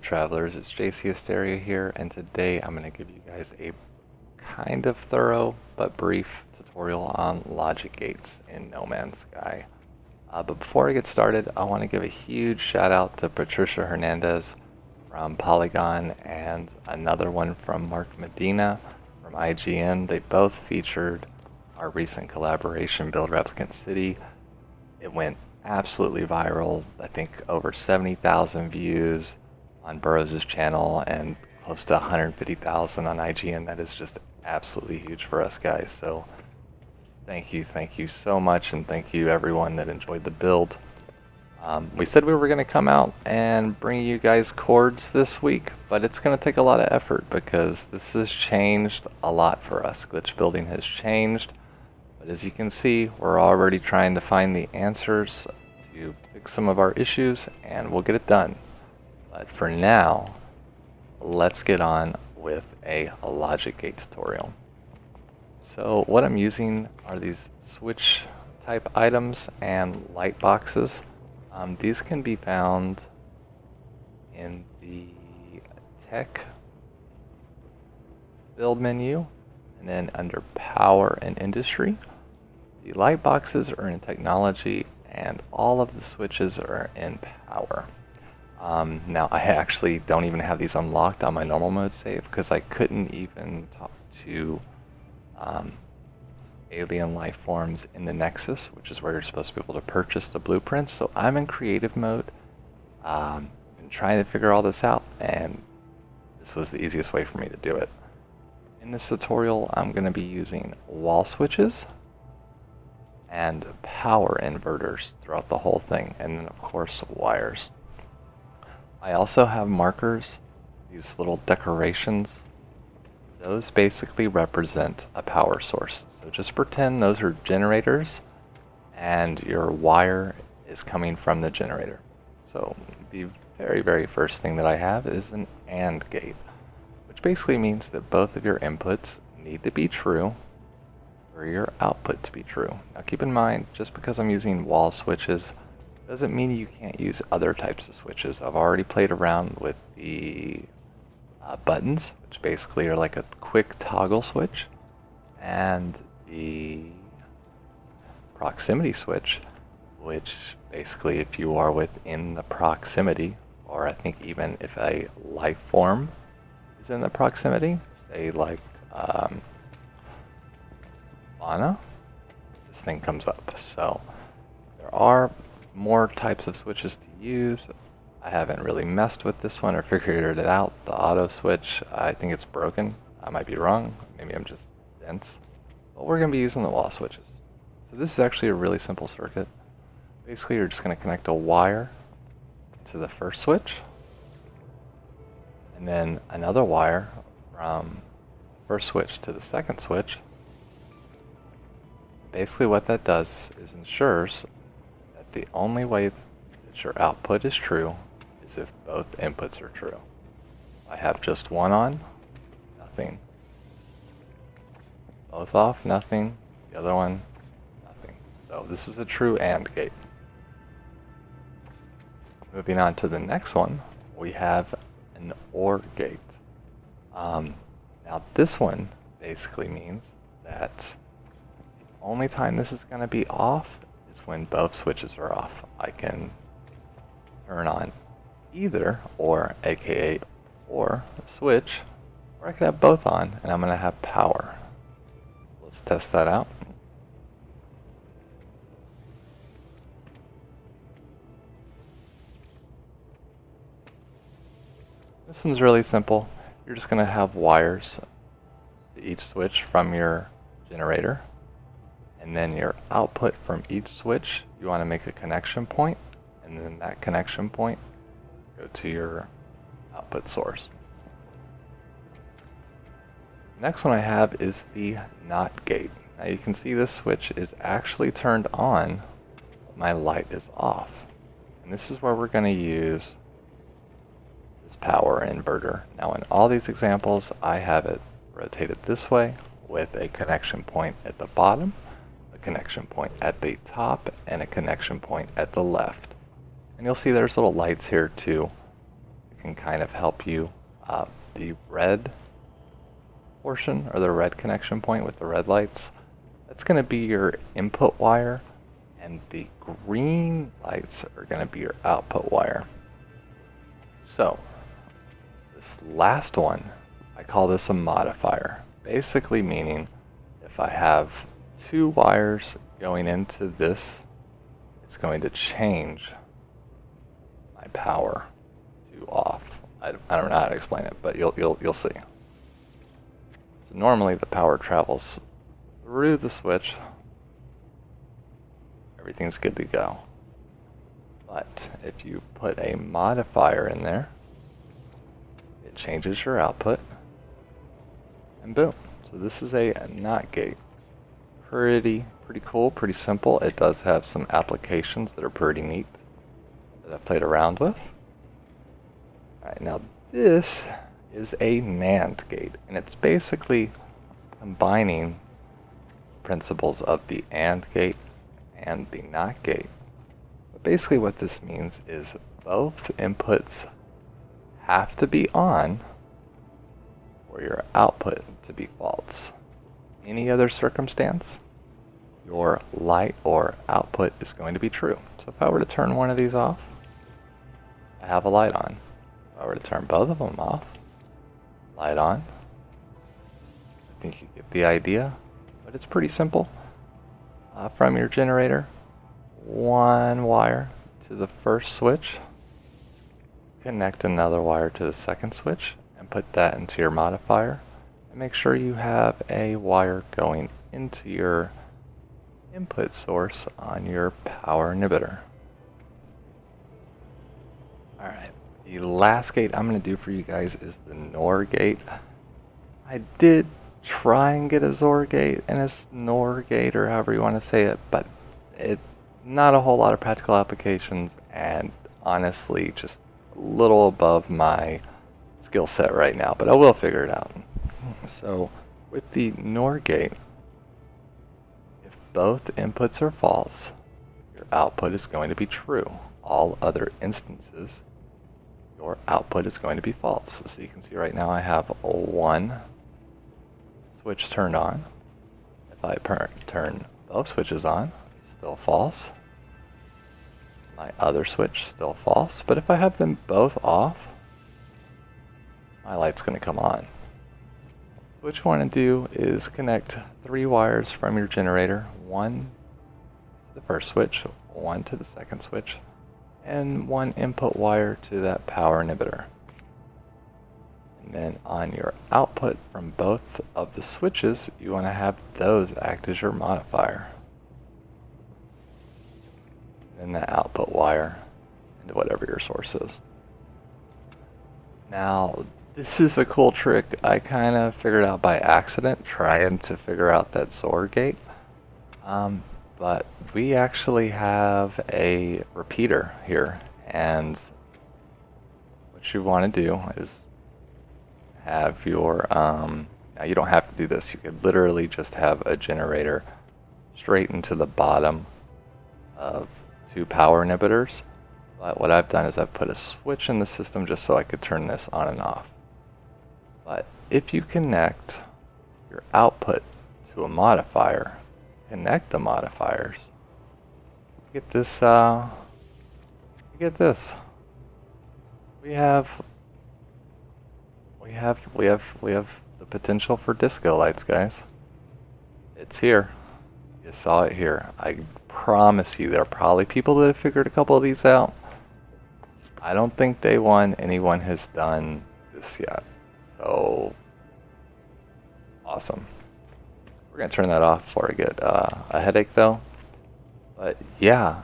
travelers, it's JC Asteria here, and today I'm going to give you guys a kind of thorough but brief tutorial on logic gates in No Man's Sky. But before I get started, I want to give a huge shout out to Patricia Hernandez from Polygon and another one from Mark Medina from IGN. They both featured our recent collaboration, Build Replicant City. It went absolutely viral. I think over 70,000 views on Burroughs' channel and close to 150,000 on IGN. That is just absolutely huge for us guys. So thank you so much, and thank you everyone that enjoyed the build. We said we were going to come out and bring you guys chords this week, but it's going to take a lot of effort because this has changed a lot for us. Glitch building has changed, but as you can see, we're already trying to find the answers to fix some of our issues, and we'll get it done. But for now, let's get on with a logic gate tutorial. So what I'm using are these switch type items and light boxes. These can be found in the tech build menu and then under power and industry. The light boxes are in technology and all of the switches are in power. Now I actually don't even have these unlocked on my normal mode save because I couldn't even talk to alien life forms in the Nexus, which is where you're supposed to be able to purchase the blueprints. So I'm in creative mode and trying to figure all this out, and this was the easiest way for me to do it. In this tutorial, I'm going to be using wall switches and power inverters throughout the whole thing, and then of course wires. I also have markers, these little decorations. Those basically represent a power source. So just pretend those are generators and your wire is coming from the generator. So the very first thing that I have is an AND gate, which basically means that both of your inputs need to be true for your output to be true. Now keep in mind, just because I'm using wall switches doesn't mean you can't use other types of switches. I've already played around with the buttons, which basically are like a quick toggle switch, and the proximity switch, which basically if you are within the proximity, or I think even if a life form is in the proximity, say like fauna, this thing comes up. So there are more types of switches to use. I haven't really messed with this one or figured it out. The auto switch, I think it's broken. I might be wrong. Maybe I'm just dense. But we're going to be using the wall switches. So this is actually a really simple circuit. Basically, you're just going to connect a wire to the first switch, and then another wire from the first switch to the second switch. Basically what that does is ensures that the only way that your output is true is if both inputs are true. I have just one on, nothing. Both off, nothing. The other one, nothing. So this is a true AND gate. Moving on to the next one, we have an OR gate. Now this one basically means that the only time this is going to be off is when both switches are off. I can turn on either or, aka or switch, or I could have both on and I'm going to have power. Let's test that out. This one's really simple. You're just going to have wires to each switch from your generator, and then your output from each switch, you want to make a connection point, and then that connection point go to your output source. The next one I have is the NOT gate. Now you can see this switch is actually turned on, but my light is off. And this is where we're going to use this power inverter. Now in all these examples, I have it rotated this way with a connection point at the bottom, a connection point at the top, and a connection point at the left. And you'll see there's little lights here too can kind of help you. The red portion, or the red connection point with the red lights, that's going to be your input wire, and the green lights are going to be your output wire. So this last one, I call this a modifier, basically meaning if I have two wires going into this, it's going to change my power to off. I don't know how to explain it, but you'll see. So normally the power travels through the switch. Everything's good to go. But if you put a modifier in there, it changes your output, and boom. So this is a NOT gate. Pretty cool, pretty simple. It does have some applications that are pretty neat that I've played around with. Alright, now this is a NAND gate, and it's basically combining principles of the AND gate and the NOT gate. But basically what this means is both inputs have to be on for your output to be false. Any other circumstance, your light or output is going to be true. So if I were to turn one of these off, I have a light on. If I were to turn both of them off, light on. I think you get the idea, but it's pretty simple. From your generator, one wire to the first switch, connect another wire to the second switch, and put that into your modifier. And make sure you have a wire going into your input source on your power inhibitor. Alright, the last gate I'm going to do for you guys is the NOR gate. I did try and get a XOR gate and a NOR gate, or however you want to say it, but it's not a whole lot of practical applications, and honestly just a little above my skill set right now, but I will figure it out. So with the NOR gate, if both inputs are false, your output is going to be true. All other instances, your output is going to be false. So you can see right now I have one switch turned on. If I turn both switches on, still false. My other switch, still false. But if I have them both off, my light's going to come on. So what you want to do is connect 3 wires from your generator, one to the first switch, one to the second switch, and one input wire to that power inhibitor. And then on your output from both of the switches, you want to have those act as your modifier. Then the output wire into whatever your source is. Now, this is a cool trick I kind of figured out by accident trying to figure out that XOR gate. But we actually have a repeater here, and what you want to do is have your, now you don't have to do this, you could literally just have a generator straight into the bottom of 2 power inhibitors, but what I've done is I've put a switch in the system just so I could turn this on and off. But if you connect your output to a modifier, connect the modifiers, you get this, we have the potential for disco lights, guys. It's here. You saw it here. I promise you there are probably people that have figured a couple of these out. I don't think day one anyone has done this yet. So awesome. We're gonna turn that off before I get a headache though. But yeah,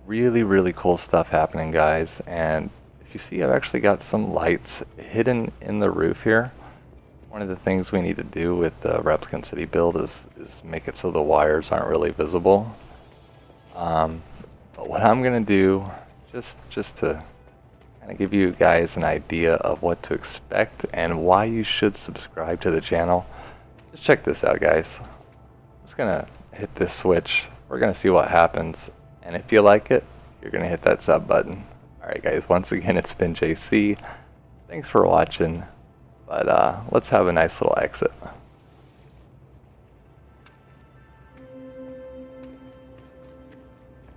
really cool stuff happening, guys. And if you see, I've actually got some lights hidden in the roof here. One of the things we need to do with the Replicant City build is make it so the wires aren't really visible. But what I'm gonna do, just to kind of give you guys an idea of what to expect and why you should subscribe to the channel, just check this out, guys. I'm just gonna hit this switch. We're gonna see what happens, and if you like it, you're gonna hit that sub button. Alright guys, once again it's been JC. Thanks for watching, but let's have a nice little exit. How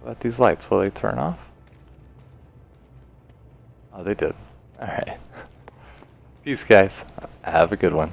about these lights? Will they turn off? Oh, they did. Alright. Peace guys. Have a good one.